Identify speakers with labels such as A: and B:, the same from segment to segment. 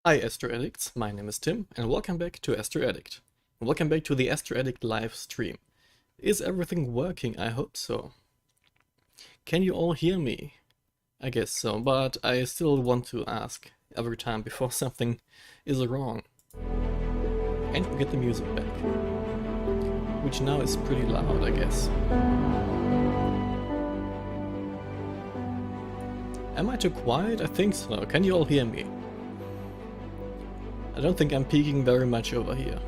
A: Hi AstroAddicts, my name is Tim and welcome back to AstroAddict. And welcome back to the AstroAddict live stream. Is everything working? I hope so. Can you all hear me? I guess so, but I still want to ask every time before something is wrong. And we get the music back, which now is pretty loud, I guess. Am I too quiet? I think so. Can you all hear me? I don't think I'm peaking very much over here.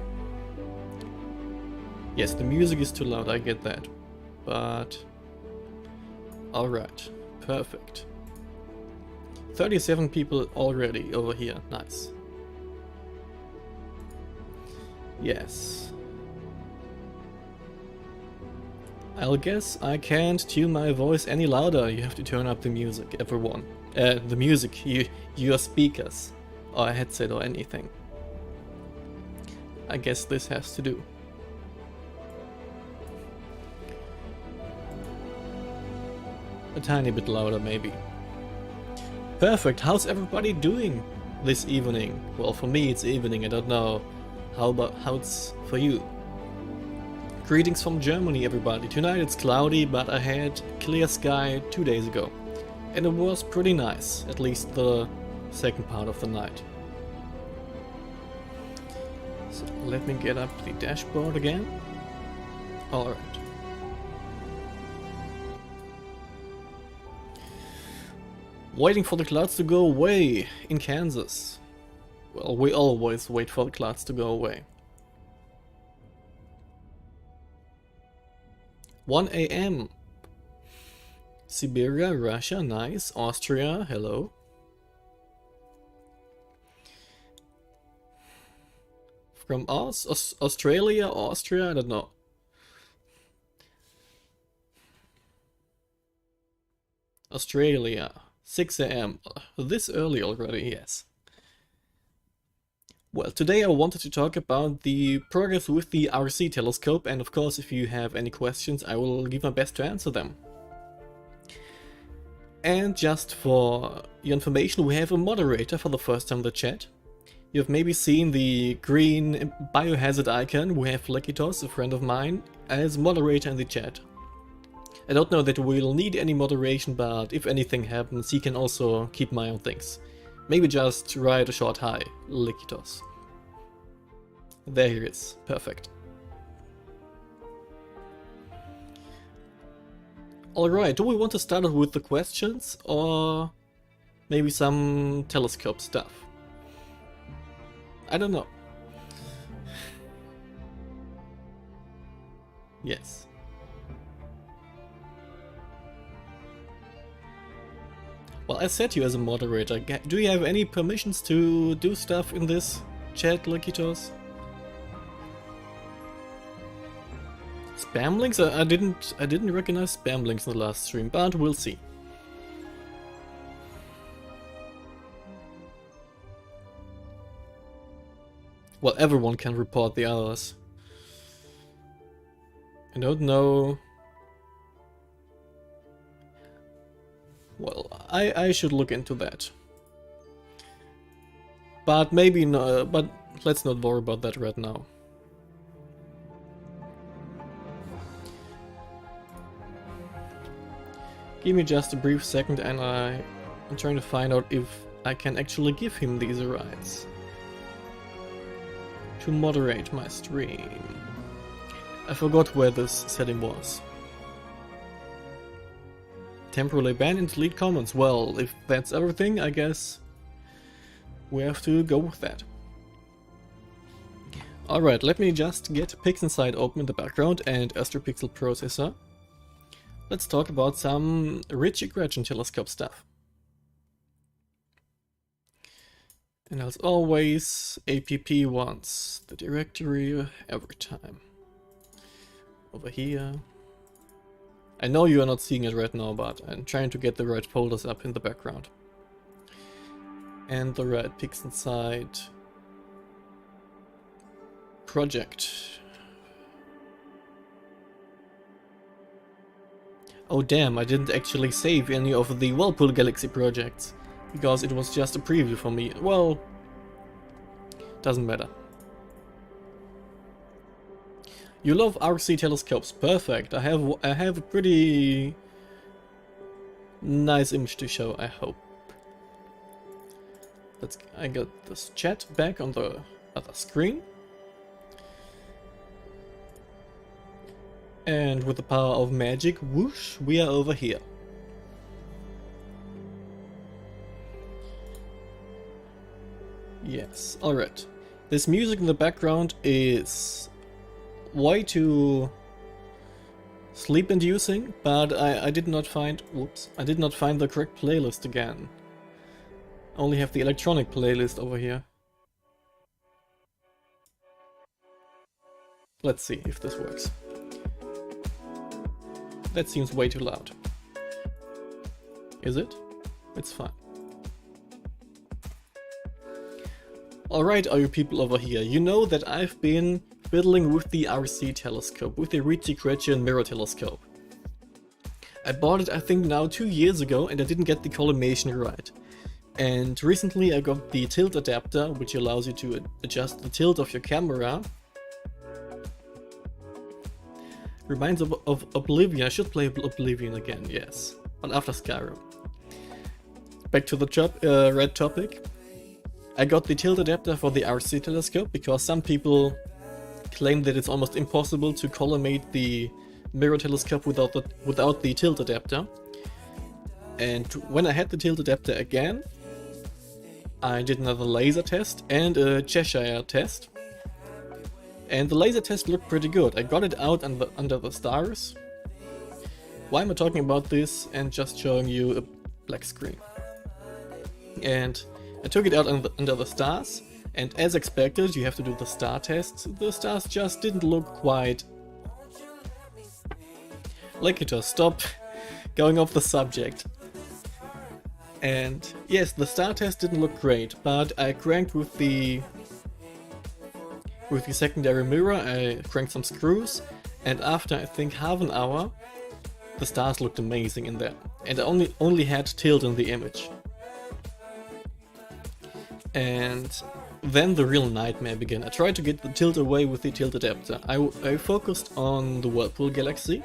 A: Yes, the music is too loud, I get that. But... alright, perfect. 37 people already over here, nice. Yes. I'll guess I can't tune my voice any louder. You have to turn up the music, everyone. The music, your speakers. Or a headset or anything. I guess this has to do. A tiny bit louder maybe. Perfect, how's everybody doing this evening? Well, for me it's evening, I don't know how it's for you. Greetings from Germany everybody. Tonight it's cloudy, but I had clear sky 2 days ago. And it was pretty nice, at least the second part of the night. So let me get up the dashboard again. Alright. Waiting for the clouds to go away in Kansas. Well, we always wait for the clouds to go away. 1 AM. Siberia, Russia, nice. Austria, hello. From us? Australia, Austria, I don't know. Australia, 6 AM. This early already, yes. Well, today I wanted to talk about the progress with the RC telescope, and of course if you have any questions I will give my best to answer them. And just for your information, we have a moderator for the first time in the chat. You've maybe seen the green biohazard icon. We have Lekitos, a friend of mine, as moderator in the chat. I don't know that we'll need any moderation, but if anything happens, he can also keep my own things. Maybe just write a short hi, Lekitos. There he is, perfect. Alright, do we want to start off with the questions, or maybe some telescope stuff? I don't know. Yes. Well, I set you as a moderator. Do you have any permissions to do stuff in this chat, Lekitos? Spam links? I didn't recognize spam links in the last stream, but we'll see. Well, everyone can report the others. I don't know. Well, I should look into that. But maybe no, but let's not worry about that right now. Give me just a brief second and I'm trying to find out if I can actually give him these rights to moderate my stream. I forgot where this setting was. Temporarily ban and delete comments. Well, if that's everything, I guess we have to go with that. Alright, let me just get PixInsight open in the background and AstroPixel processor. Let's talk about some Ritchie-Gretchen telescope stuff. And as always, APP wants the directory every time. Over here. I know you are not seeing it right now, but I'm trying to get the right folders up in the background. And the right PixInsight project. Oh damn, I didn't actually save any of the Whirlpool Galaxy projects, because it was just a preview for me. Well, doesn't matter. You love RC telescopes, perfect. I have a pretty nice image to show, I hope. I got this chat back on the other screen. And with the power of magic, whoosh, we are over here. Yes, alright. This music in the background is way too sleep-inducing, but I did not find... Whoops. I did not find the correct playlist again. Only have the electronic playlist over here. Let's see if this works. That seems way too loud. Is it? It's fine. Alright, all you people over here, you know that I've been fiddling with the RC telescope, with the reticulated mirror telescope. I bought it I think now 2 years ago and I didn't get the collimation right. And recently I got the tilt adapter, which allows you to adjust the tilt of your camera. Reminds of Oblivion. I should play Oblivion again, yes. But after Skyrim. Back to the red topic. I got the tilt adapter for the RC telescope because some people claim that it's almost impossible to collimate the mirror telescope without the tilt adapter. And when I had the tilt adapter again, I did another laser test and a Cheshire test. And the laser test looked pretty good. I got it out under the stars. Why am I talking about this and just showing you a black screen? And I took it out under the stars, and as expected, you have to do the star test. The stars just didn't look quite... Lekito, stop going off the subject. And yes, the star test didn't look great, but I cranked with the secondary mirror, I cranked some screws, and after I think half an hour, the stars looked amazing in there. And I only had tilt in the image. And then the real nightmare began. I tried to get the tilt away with the tilt adapter. I focused on the Whirlpool galaxy,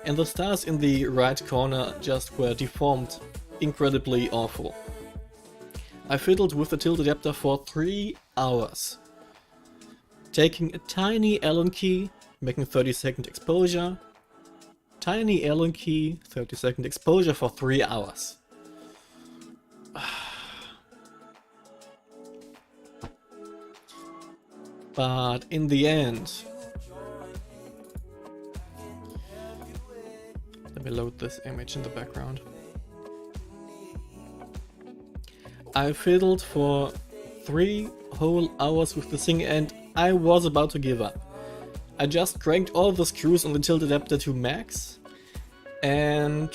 A: and the stars in the right corner just were deformed incredibly awful. I fiddled with the tilt adapter for 3 hours. Taking a tiny Allen key, making 30-second exposure. Tiny Allen key, 30-second exposure for 3 hours. But in the end, let me load this image in the background. I fiddled for 3 whole hours with the thing and I was about to give up. I just cranked all the screws on the tilt adapter to max and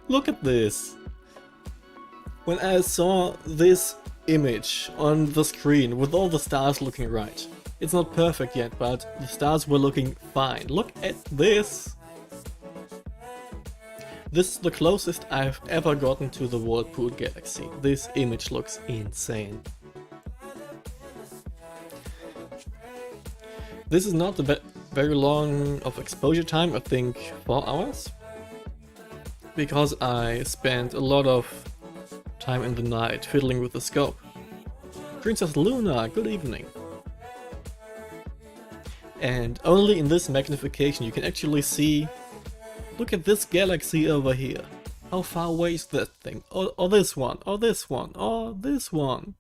A: look at this. When I saw this image on the screen with all the stars looking right. It's not perfect yet, but the stars were looking fine. Look at this! This is the closest I've ever gotten to the Whirlpool galaxy. This image looks insane. This is not very long of exposure time, I think 4 hours. Because I spent a lot of time in the night fiddling with the scope. Princess Luna, good evening. And only in this magnification you can actually see, look at this galaxy over here. How far away is that thing? Or this one, or this one, or this one.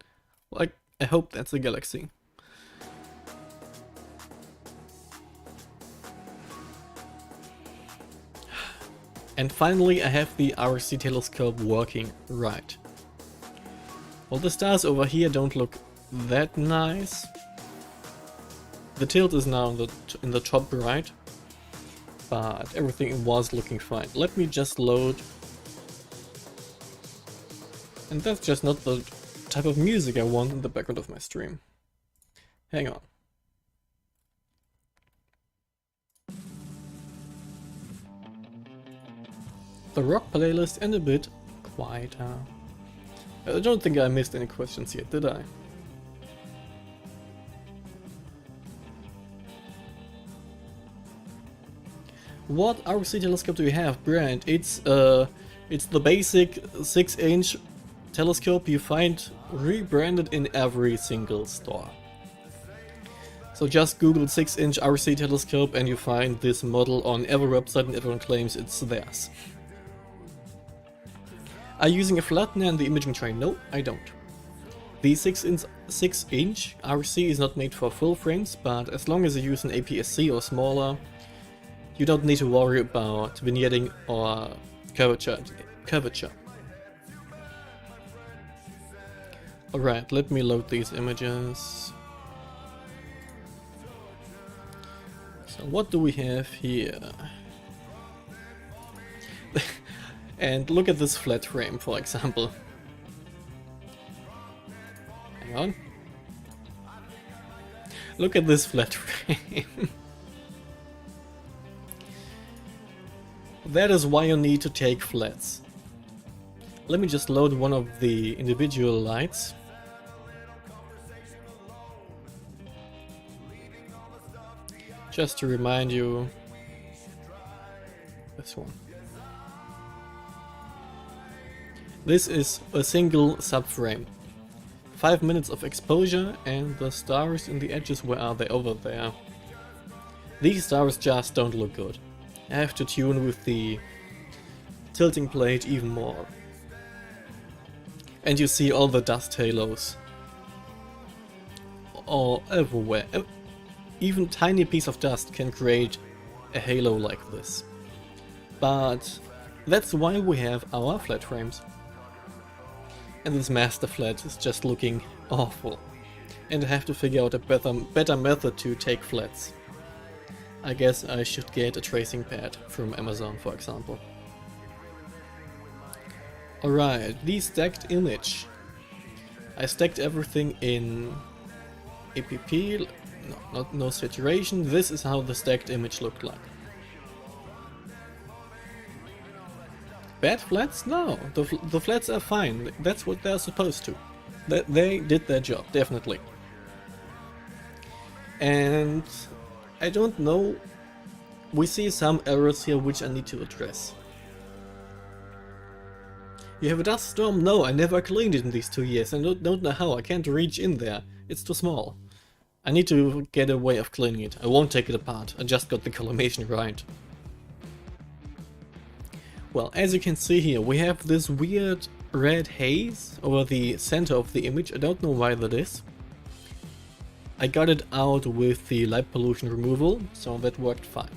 A: Like, I hope that's a galaxy. And finally I have the RC telescope working right. Well, the stars over here don't look that nice. The tilt is now in the top right, but everything was looking fine. Let me just load. And that's just not the type of music I want in the background of my stream. Hang on. the rock playlist and a bit quieter. I don't think I missed any questions yet, did I? What RC telescope do you have, Brand? It's the basic 6-inch telescope you find rebranded in every single store. So just Google 6-inch RC telescope and you find this model on every website and everyone claims it's theirs. Are you using a flattener in the imaging tray? No, I don't. The 6-inch RC is not made for full frames, but as long as you use an APS-C or smaller, you don't need to worry about vignetting or curvature. Alright, let me load these images. So what do we have here? And look at this flat frame, for example. Hang on. Look at this flat frame. That is why you need to take flats. Let me just load one of the individual lights. Just to remind you, this one. This is a single subframe. 5 minutes of exposure and the stars in the edges, where are they? Over there. These stars just don't look good. I have to tune with the tilting plate even more. And you see all the dust halos all everywhere. Even tiny piece of dust can create a halo like this. But that's why we have our flat frames. And this master flat is just looking awful. And I have to figure out a better method to take flats. I guess I should get a tracing pad from Amazon, for example. Alright, the stacked image. I stacked everything in APP, no saturation. This is how the stacked image looked like. Bad flats? No, the flats are fine. That's what they're supposed to. They did their job, definitely. And I don't know, we see some errors here which I need to address. You have a dust storm? No, I never cleaned it in these 2 years. I don't know how, I can't reach in there. It's too small. I need to get a way of cleaning it. I won't take it apart, I just got the collimation right. Well, as you can see here, we have this weird red haze over the center of the image. I don't know why that is. I got it out with the light pollution removal, so that worked fine.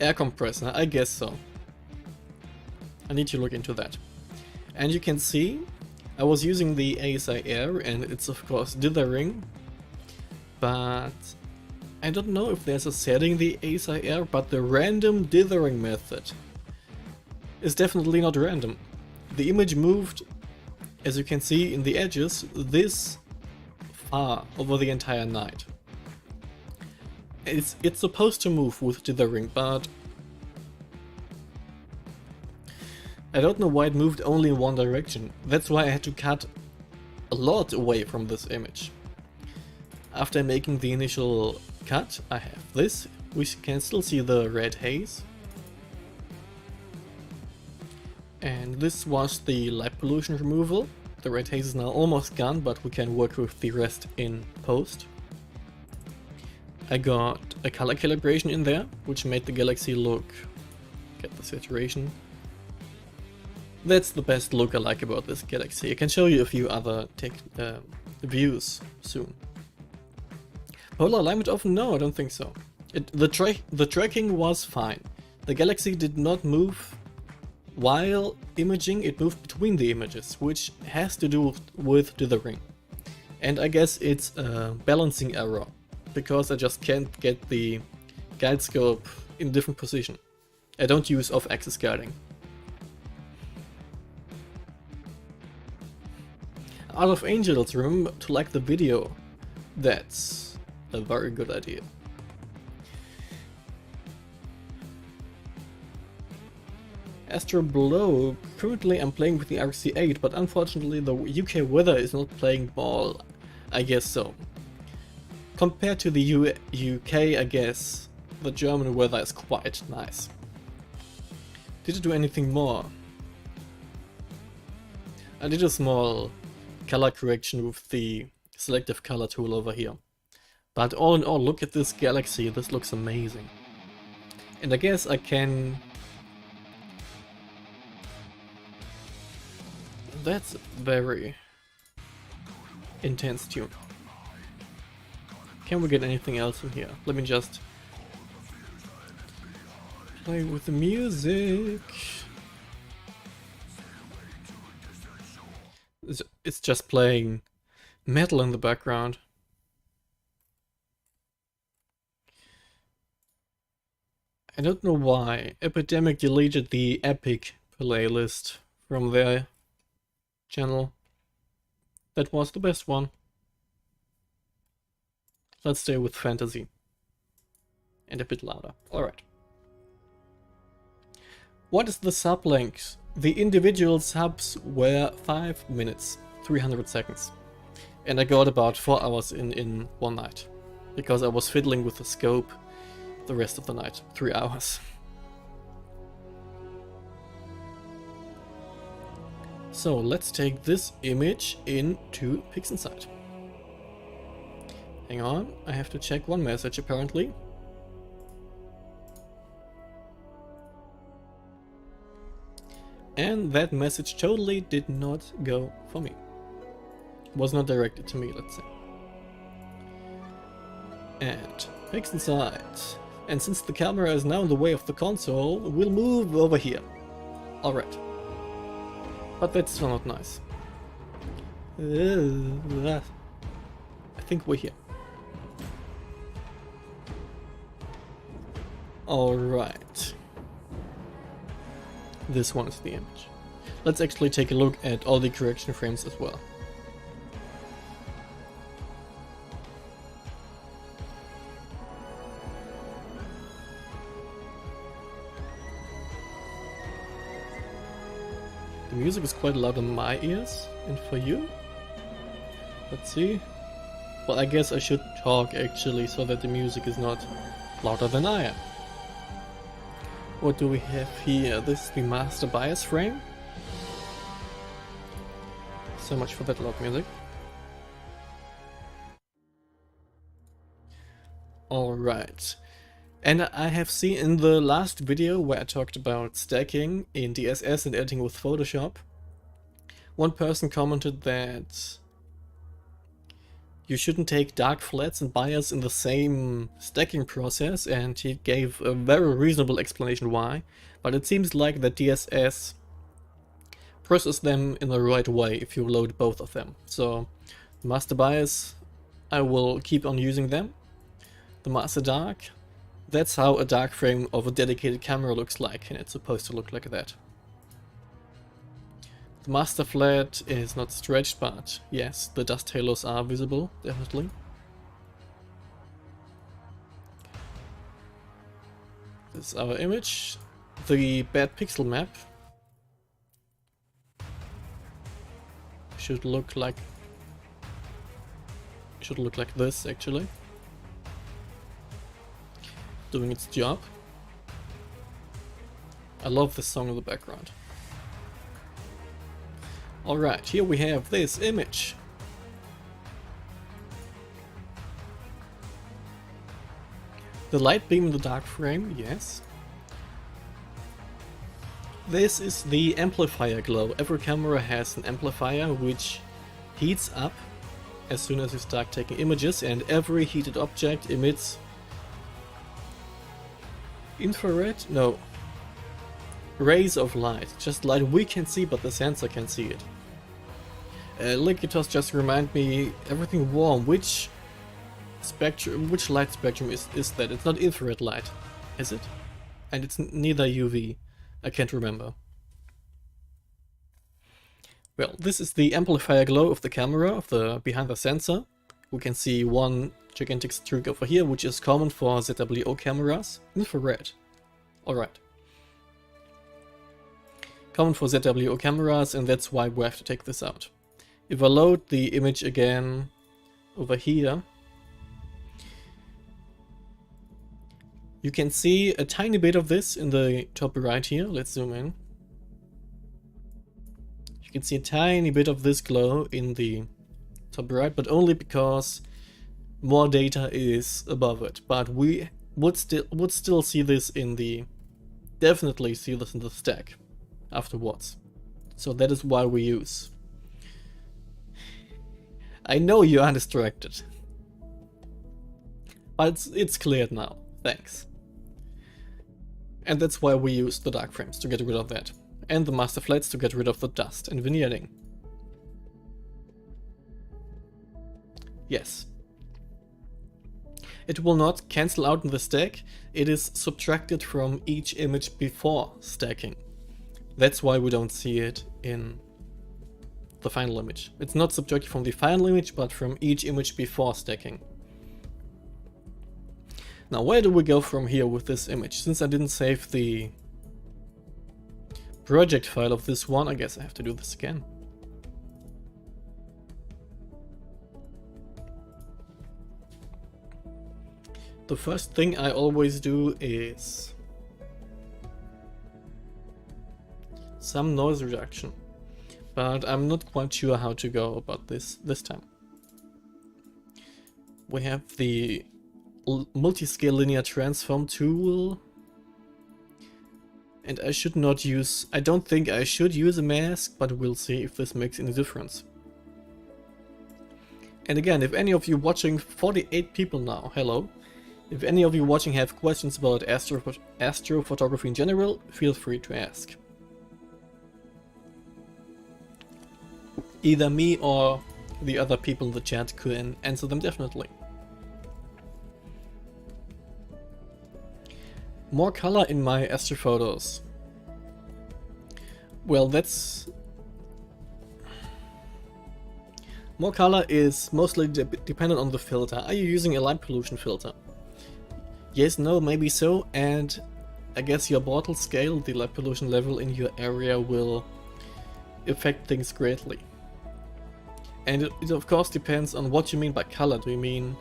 A: Air compressor, I guess so. I need to look into that. And you can see, I was using the ASI Air and it's of course dithering, but I don't know if there's a setting in the ASI Air, but the random dithering method is definitely not random. The image moved, as you can see in the edges, this far over the entire night. It's supposed to move with dithering, but I don't know why it moved only in one direction. That's why I had to cut a lot away from this image. After making the initial cut, I have this. We can still see the red haze. And this was the light pollution removal. The red haze is now almost gone, but we can work with the rest in post. I got a color calibration in there, which made the galaxy look... get the saturation. That's the best look I like about this galaxy. I can show you a few other views soon. Polar alignment off? No, I don't think so. The tracking was fine. The galaxy did not move while imaging, it moved between the images, which has to do with dithering. And I guess it's a balancing error, because I just can't get the guide scope in a different position. I don't use off-axis guiding. Out of Angels, remember to like the video. That's a very good idea. Astro currently I'm playing with the RC8, but unfortunately the UK weather is not playing ball, I guess so. Compared to the UK, I guess the German weather is quite nice. Did it do anything more? I did a small color correction with the selective color tool over here. But all in all, look at this galaxy, this looks amazing. And I guess I can... That's very intense tune. Can we get anything else in here? Let me just play with the music. It's just playing metal in the background. I don't know why. Epidemic deleted the Epic playlist from their channel. That was the best one. Let's stay with fantasy. And a bit louder. Alright. What is the sub length? The individual subs were 5 minutes, 300 seconds. And I got about 4 hours in one night. Because I was fiddling with the scope the rest of the night. 3 hours. So let's take this image into PixInsight. Hang on, I have to check one message apparently. And that message totally did not go for me. Was not directed to me, let's say. And PixInsight. And since the camera is now in the way of the console, we'll move over here. Alright. But that's still not nice. I think we're here. Alright. This one is the image. Let's actually take a look at all the correction frames as well. The music is quite loud in my ears, and for you? Let's see. Well, I guess I should talk actually, so that the music is not louder than I am. What do we have here? This is the master bias frame. So much for that loud music. Alright. And I have seen in the last video where I talked about stacking in DSS and editing with Photoshop, one person commented that you shouldn't take dark flats and bias in the same stacking process, and he gave a very reasonable explanation why, but it seems like the DSS processes them in the right way if you load both of them. So the master bias, I will keep on using them. The master dark, that's how a dark frame of a dedicated camera looks like, and it's supposed to look like that. The master flat is not stretched, but yes, the dust halos are visible, definitely. This is our image. The bad pixel map should look like this actually. Doing its job. I love this song in the background. Alright, here we have this image. The light beam in the dark frame, yes. This is the amplifier glow. Every camera has an amplifier which heats up as soon as you start taking images, and every heated object emits infrared? No. Rays of light. Just light we can see, but the sensor can see it. Liquitos just remind me, everything warm. Which spectrum, which light spectrum is that? It's not infrared light, is it? And it's neither UV. I can't remember. Well, this is the amplifier glow of the camera, of the behind the sensor. We can see one gigantic streak over here, which is common for ZWO cameras. Infrared. Alright. common for ZWO cameras, and that's why we have to take this out. If I load the image again over here, you can see a tiny bit of this in the top right here. Let's zoom in. You can see a tiny bit of this glow in the top right, but only because more data is above it. But we would still see this in the, definitely see this in the stack afterwards. So that is why we use. I know you are distracted, but it's cleared now. Thanks. And that's why we use the dark frames, to get rid of that. And the master flats to get rid of the dust and vignetting. Yes. It will not cancel out in the stack, it is subtracted from each image before stacking. That's why we don't see it in the final image. It's not subtracted from the final image, but from each image before stacking. Now, where do we go from here with this image? Since I didn't save the project file of this one, I guess I have to do this again. The first thing I always do is some noise reduction, but I'm not quite sure how to go about this time. We have the multi-scale linear transform tool, and I should not use, I don't think I should use a mask, but we'll see if this makes any difference. And again, if any of you watching, 48 people now, hello. If any of you watching have questions about astrophotography in general, feel free to ask. Either me or the other people in the chat can answer them definitely. More color in my astrophotos. Well, that's... More color is mostly dependent on the filter. Are you using a light pollution filter? Yes, no, maybe so, and I guess your bottle scale, the light pollution level in your area, will affect things greatly. And it of course depends on what you mean by color. Do you mean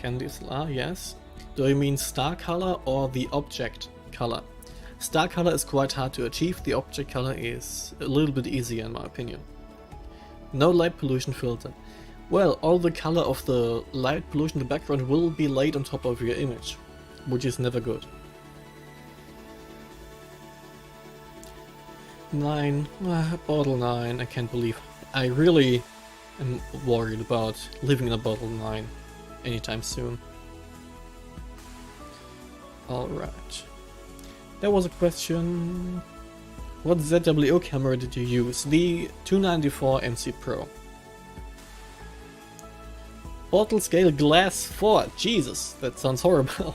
A: Candice? Yes. Do you mean star color or the object color? Star color is quite hard to achieve, the object color is a little bit easier in my opinion. No light pollution filter. Well, all the color of the light pollution in the background will be laid on top of your image, which is never good. 9, bottle 9, I can't believe. I really am worried about living in a bottle 9 anytime soon. Alright. There was a question. What ZWO camera did you use? The 294 MC Pro. Bottle scale glass 4. Jesus, that sounds horrible.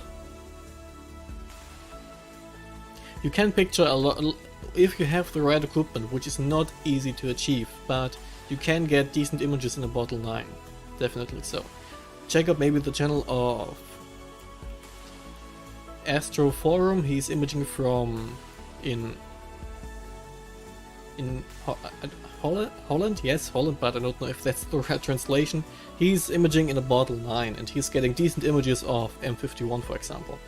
A: You can picture a lot if you have the right equipment, which is not easy to achieve, but you can get decent images in a bottle 9. Definitely so. Check out maybe the channel of Astro Forum. He's imaging from in Holland? Yes, Holland, but I don't know if that's the right translation. He's imaging in a bottle 9 and he's getting decent images of M51, for example.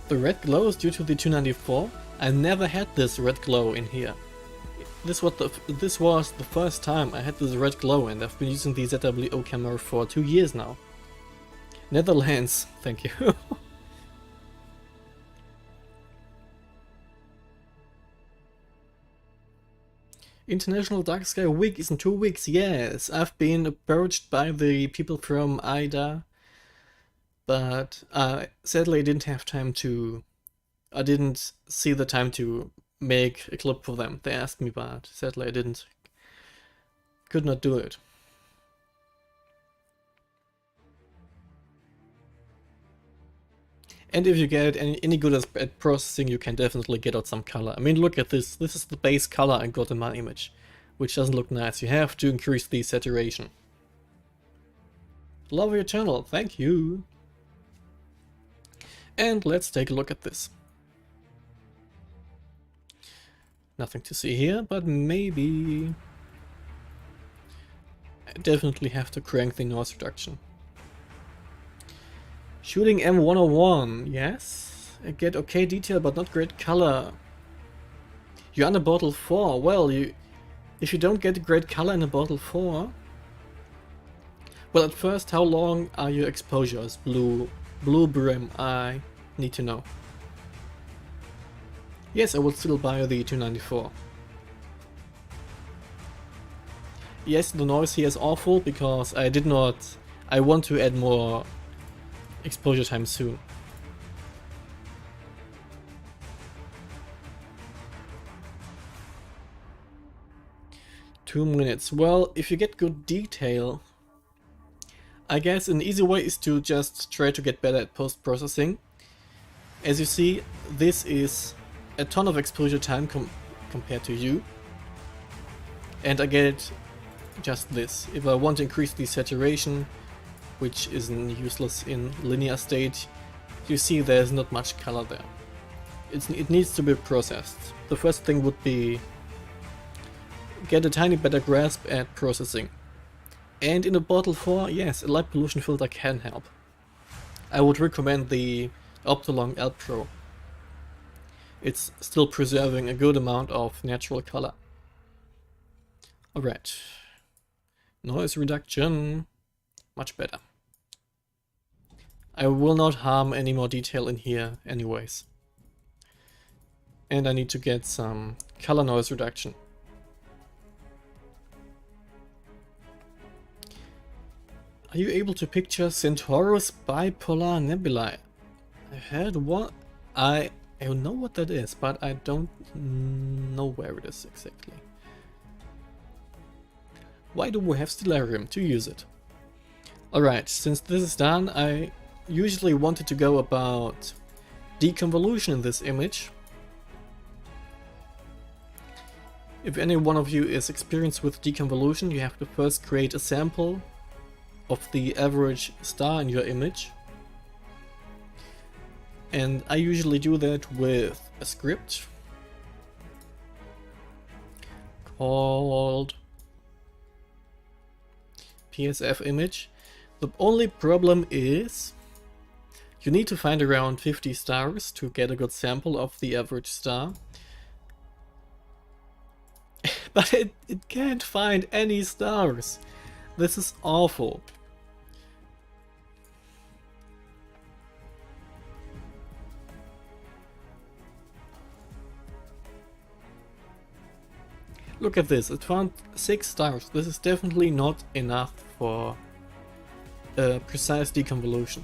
A: The red glow is due to the 294. I never had this red glow in here. This was the first time I had this red glow, and I've been using the ZWO camera for 2 years now. Netherlands, thank you. International Dark Sky Week is in 2 weeks, yes. I've been approached by the people from IDA, but sadly I didn't have time to... I didn't see the time to make a clip for them. They asked me, but sadly I didn't. Could not do it. And if you get any good at processing, you can definitely get out some color. I mean, look at this. This is the base color I got in my image, which doesn't look nice. You have to increase the saturation. Love your channel, thank you. And let's take a look at this. Nothing to see here, but maybe... I definitely have to crank the noise reduction. Shooting M101, yes. I get okay detail, but not great color. You're on a bottle 4. Well, if you don't get great color in a bottle 4... Well, at first, how long are your exposures? Blue brim, I need to know. Yes, I will still buy the 294. Yes, the noise here is awful because I want to add more exposure time soon. Two minutes. Well, if you get good detail, I guess an easy way is to just try to get better at post-processing. As you see, this is a ton of exposure time compared to you. And I get just this. If I want to increase the saturation, which is useless in linear state, you see there's not much color there. It needs to be processed. The first thing would be get a tiny better grasp at processing. And in a bottle 4, yes, a light pollution filter can help. I would recommend the Optolong L Pro. It's still preserving a good amount of natural color. Alright. Noise reduction. Much better. I will not harm any more detail in here anyways. And I need to get some color noise reduction. Are you able to picture Centaurus bipolar nebulae? I heard what? I know what that is, but I don't know where it is exactly. Why do we have Stellarium to use it? Alright, since this is done, I usually wanted to go about deconvolution in this image. If any one of you is experienced with deconvolution, you have to first create a sample of the average star in your image. And I usually do that with a script called PSF image. The only problem is you need to find around 50 stars to get a good sample of the average star. But it can't find any stars. This is awful. Look at this, it found 6 stars. This is definitely not enough for a precise deconvolution.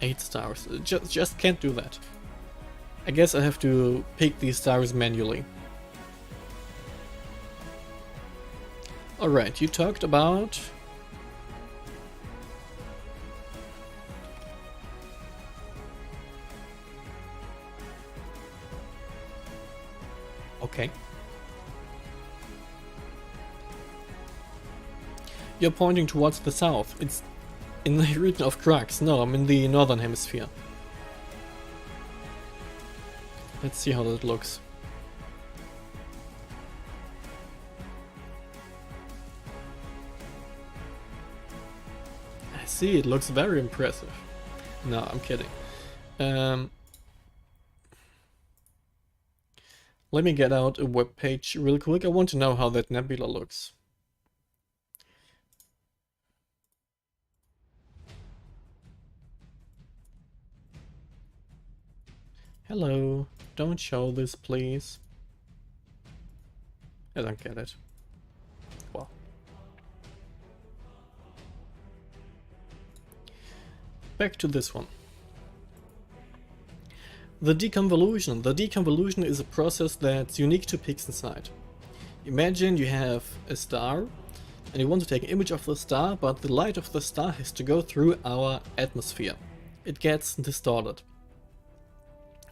A: 8 stars. Just can't do that. I guess I have to pick these stars manually. Alright, you talked about... Okay. You're pointing towards the south. It's in the region of Crux. No, I'm in the northern hemisphere. Let's see how that looks. I see, it looks very impressive. No, I'm kidding. Let me get out a web page real quick. I want to know how that nebula looks. Hello, don't show this, please. I don't get it. Well. Back to this one. The deconvolution. The deconvolution is a process that's unique to PixInsight. Imagine you have a star and you want to take an image of the star, but the light of the star has to go through our atmosphere. It gets distorted.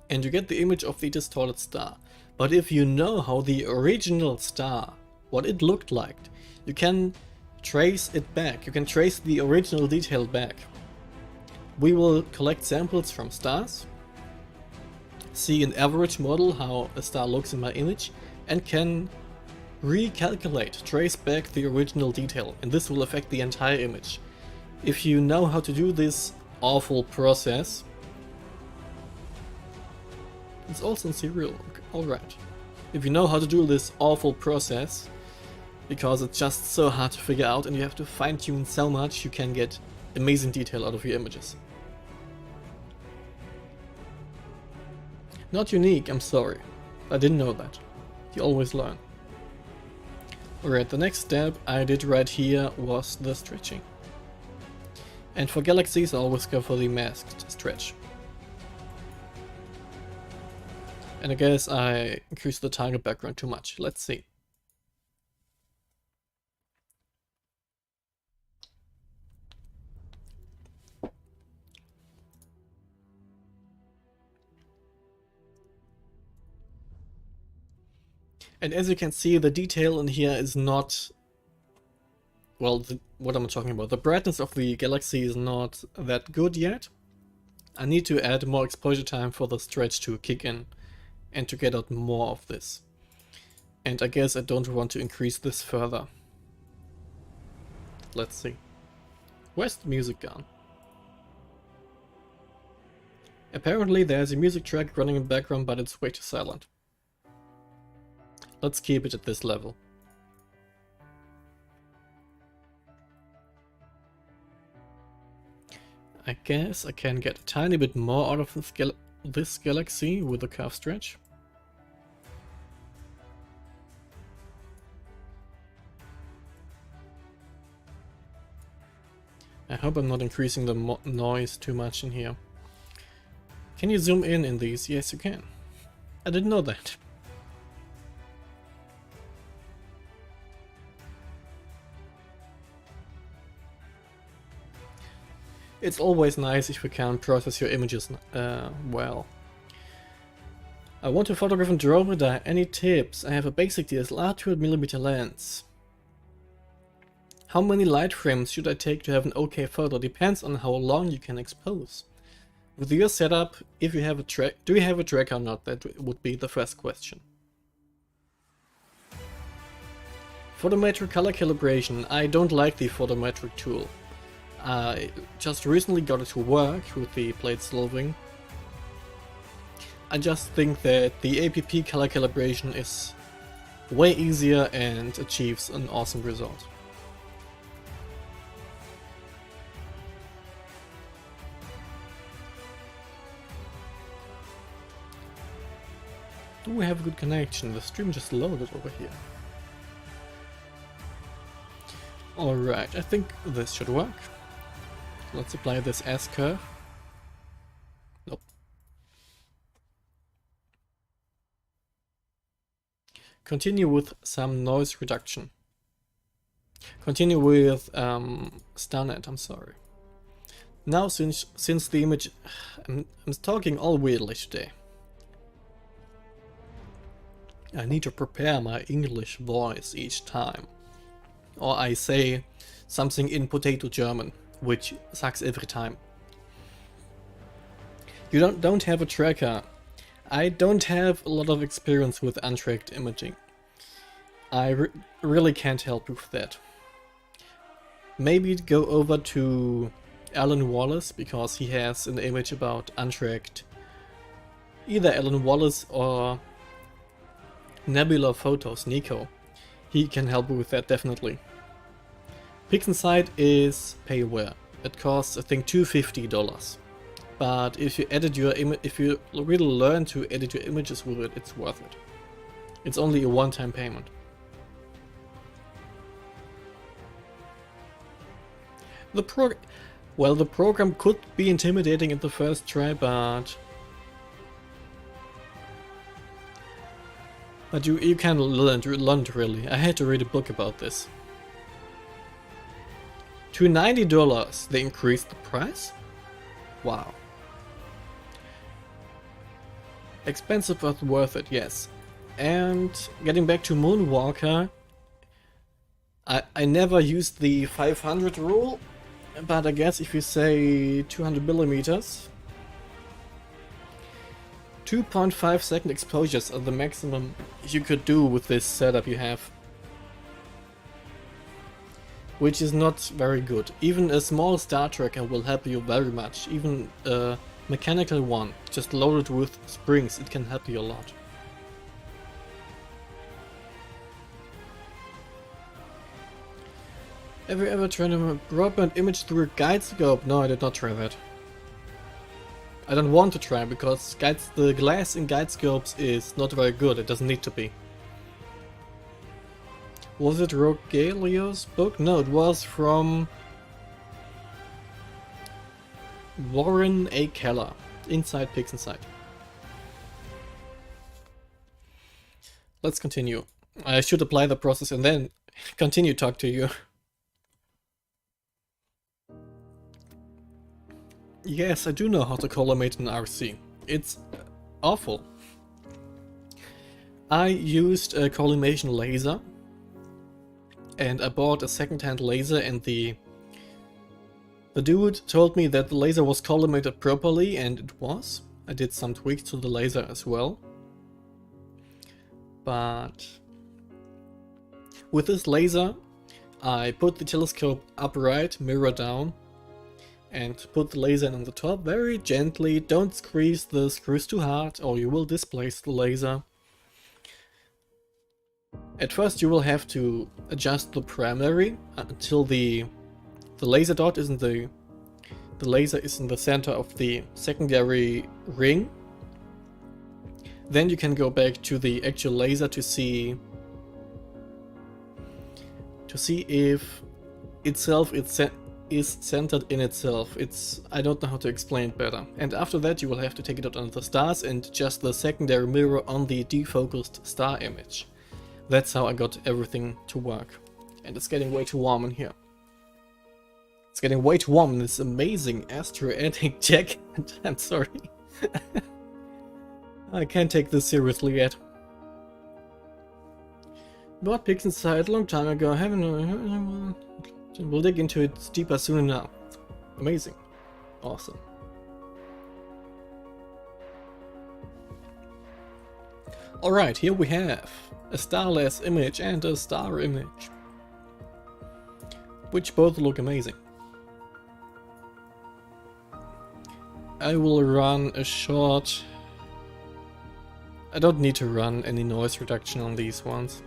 A: And you get the image of the distorted star. But if you know how the original star what it looked like. You can trace it back, you can trace the original detail back. We will collect samples from stars, see an average model how a star looks in my image, and can recalculate, trace back the original detail, and this will affect the entire image. If you know how to do this awful process, it's also in serial, alright. If you know how to do this awful process, because it's just so hard to figure out and you have to fine tune so much, you can get amazing detail out of your images. Not unique, I'm sorry. I didn't know that. You always learn. Alright, the next step I did right here was the stretching. And for galaxies I always go for the masked stretch. And I guess I increased the target background too much. Let's see. And as you can see, the detail in here is not, well, what am I talking about? The brightness of the galaxy is not that good yet. I need to add more exposure time for the stretch to kick in and to get out more of this. And I guess I don't want to increase this further. Let's see. Where's the music gone? Apparently there's a music track running in the background, but it's way too silent. Let's keep it at this level. I guess I can get a tiny bit more out of this galaxy with the curve stretch. I hope I'm not increasing the noise too much in here. Can you zoom in these? Yes, you can. I didn't know that. It's always nice if you can process your images well. I want to photograph in Andromeda. Any tips? I have a basic DSLR 200mm lens. How many light frames should I take to have an okay photo? Depends on how long you can expose. With your setup, if you have a track, do you have a tracker or not? That would be the first question. Photometric color calibration. I don't like the photometric tool. I just recently got it to work with the plate solving. I just think that the APP color calibration is way easier and achieves an awesome result. Do we have a good connection? The stream just loaded over here. Alright, I think this should work. Let's apply this S-curve. Nope. Continue with some noise reduction. Continue with Starnet, I'm sorry. Now since the image... I'm talking all weirdly today. I need to prepare my English voice each time. Or I say something in potato German, which sucks every time. You don't have a tracker. I don't have a lot of experience with untracked imaging. I really can't help you with that. Maybe go over to Alan Wallace, because he has an image about untracked. Either Alan Wallace or Nebula Photos, Nico. He can help you with that definitely. PixInsight is payware. It costs I think $250. But if you edit your if you really learn to edit your images with it, it's worth it. It's only a one-time payment. The program could be intimidating at the first try, but you can learn really. I had to read a book about this. To $90, they increased the price? Wow. Expensive but worth it, yes. And getting back to Moonwalker, I never used the 500 rule, but I guess if you say 200 millimeters, 2.5 second exposures are the maximum you could do with this setup you have. Which is not very good. Even a small star tracker will help you very much. Even a mechanical one, just loaded with springs, it can help you a lot. Have you ever tried a broadband image through a guide scope? No, I did not try that. I don't want to try because the glass in guide scopes is not very good, it doesn't need to be. Was it Rogelio's book? No, it was from Warren A. Keller. Inside Pigs Inside. Let's continue. I should apply the process and then continue talk to you. Yes, I do know how to collimate an RC. It's awful. I used a collimation laser. And I bought a second-hand laser, and the dude told me that the laser was collimated properly, and it was. I did some tweaks to the laser as well. But with this laser, I put the telescope upright, mirror down, and put the laser in on the top very gently. Don't squeeze the screws too hard or you will displace the laser. At first you will have to adjust the primary until the laser dot is in the laser is in the center of the secondary ring. Then you can go back to the actual laser to see if itself is centered in itself. I don't know how to explain it better. And after that you will have to take it out under the stars and adjust the secondary mirror on the defocused star image. That's how I got everything to work. And it's getting way too warm in here. It's getting way too warm in this amazing AstroAddict jacket. I'm sorry. I can't take this seriously yet. Bought Pigs Inside a long time ago. We'll dig into it deeper soon enough. Amazing. Awesome. Alright, here we have a starless image and a star image, which both look amazing. I will run a short... I don't need to run any noise reduction on these ones.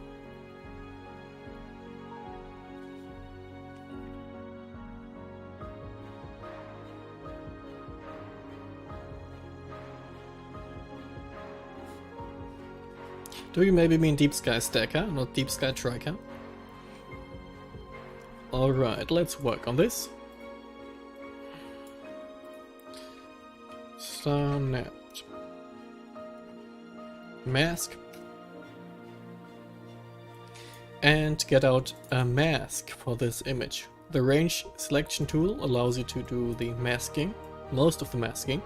A: Do you maybe mean Deep Sky Stacker, not Deep Sky Tracker? Alright, let's work on this. Starnet. Mask. And get out a mask for this image. The range selection tool allows you to do the masking, most of the masking.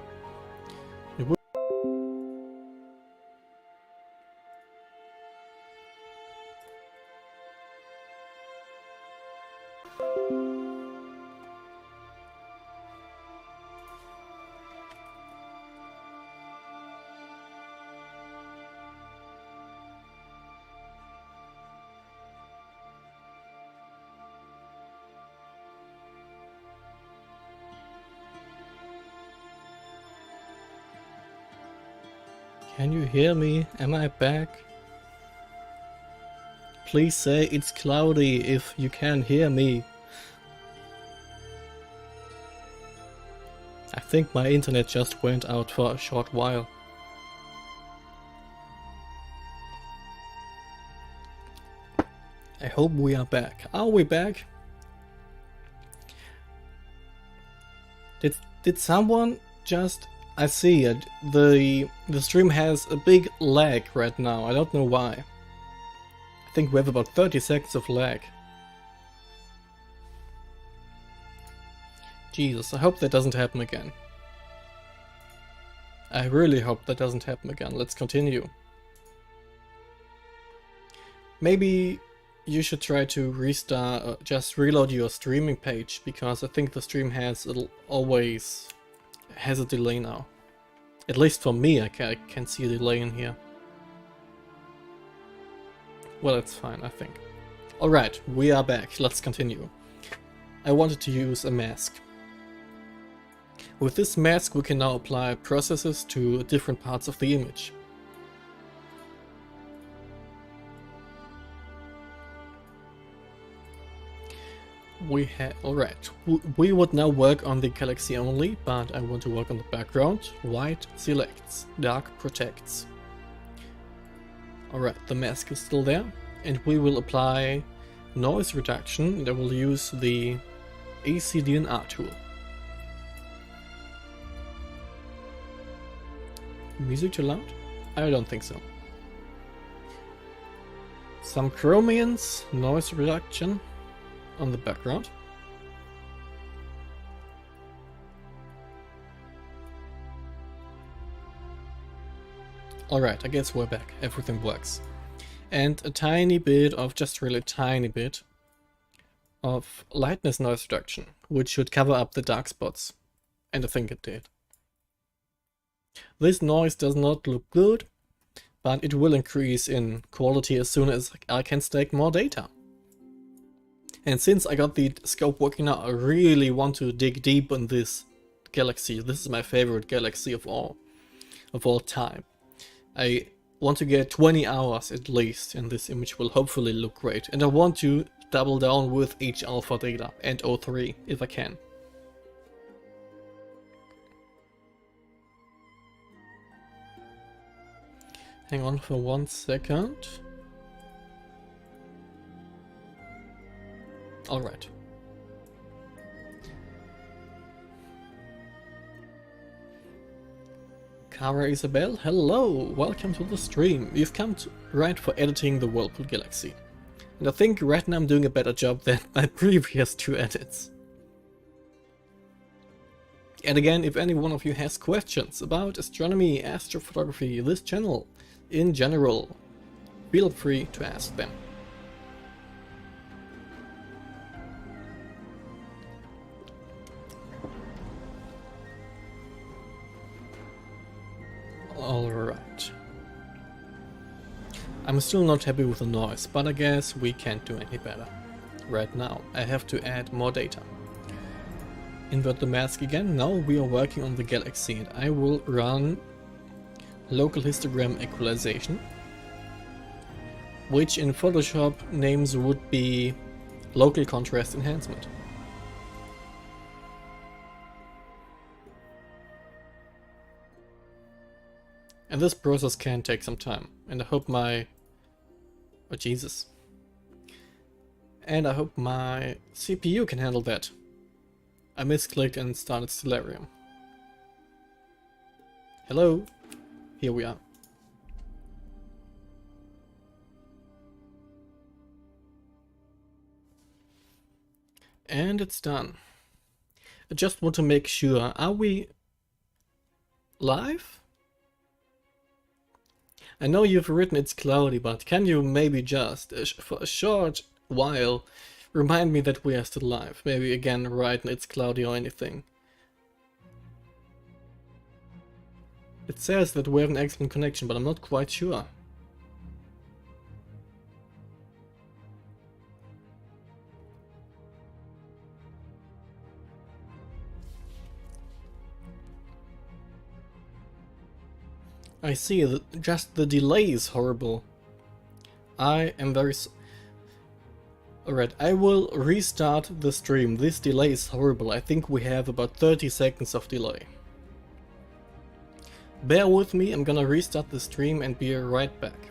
A: Can you hear me? Am I back? Please say it's cloudy if you can hear me. I think my internet just went out for a short while. I hope we are back. Are we back? Did someone just... I see it. The stream has a big lag right now. I don't know why. I think we have about 30 seconds of lag. Jesus, I hope that doesn't happen again. I really hope that doesn't happen again. Let's continue. Maybe you should try to restart, just reload your streaming page, because I think the stream always has a delay now. At least for me, I can see a delay in here. Well, that's fine, I think. Alright, we are back. Let's continue. I wanted to use a mask. With this mask, we can now apply processes to different parts of the image. Alright, we would now work on the galaxy only, but I want to work on the background. White selects, dark protects. Alright, the mask is still there, and we will apply noise reduction, and I will use the AcDNR tool. Music too loud? I don't think so. Some chromians, noise reduction on the background. Alright, I guess we're back. Everything works. And a tiny bit of, just really tiny bit, of lightness noise reduction, which should cover up the dark spots. And I think it did. This noise does not look good, but it will increase in quality as soon as I can stack more data. And since I got the scope working now, I really want to dig deep in this galaxy. This is my favorite galaxy of all time. I want to get 20 hours at least, and this image will hopefully look great. And I want to double down with H-alpha data and O3 if I can. Hang on for 1 second. Alright. Cara Isabel, hello! Welcome to the stream. You've come right for editing the Whirlpool Galaxy. And I think right now I'm doing a better job than my previous 2 edits. And again, if any one of you has questions about astronomy, astrophotography, this channel in general, feel free to ask them. Alright. I'm still not happy with the noise, but I guess we can't do any better. Right now, I have to add more data. Invert the mask again. Now we are working on the galaxy, and I will run local histogram equalization, which in Photoshop names would be local contrast enhancement. And this process can take some time, and I hope my... oh Jesus. And I hope my CPU can handle that. I misclicked and started Stellarium. Hello? Here we are. And it's done. I just want to make sure, are we live? I know you've written it's cloudy, but can you maybe just, for a short while, remind me that we are still live? Maybe again write it's cloudy or anything. It says that we have an excellent connection, but I'm not quite sure. I see that just the delay is horrible. I am very Alright, I will restart the stream. This delay is horrible. I think we have about 30 seconds of delay. Bear with me, I'm gonna restart the stream and be right back.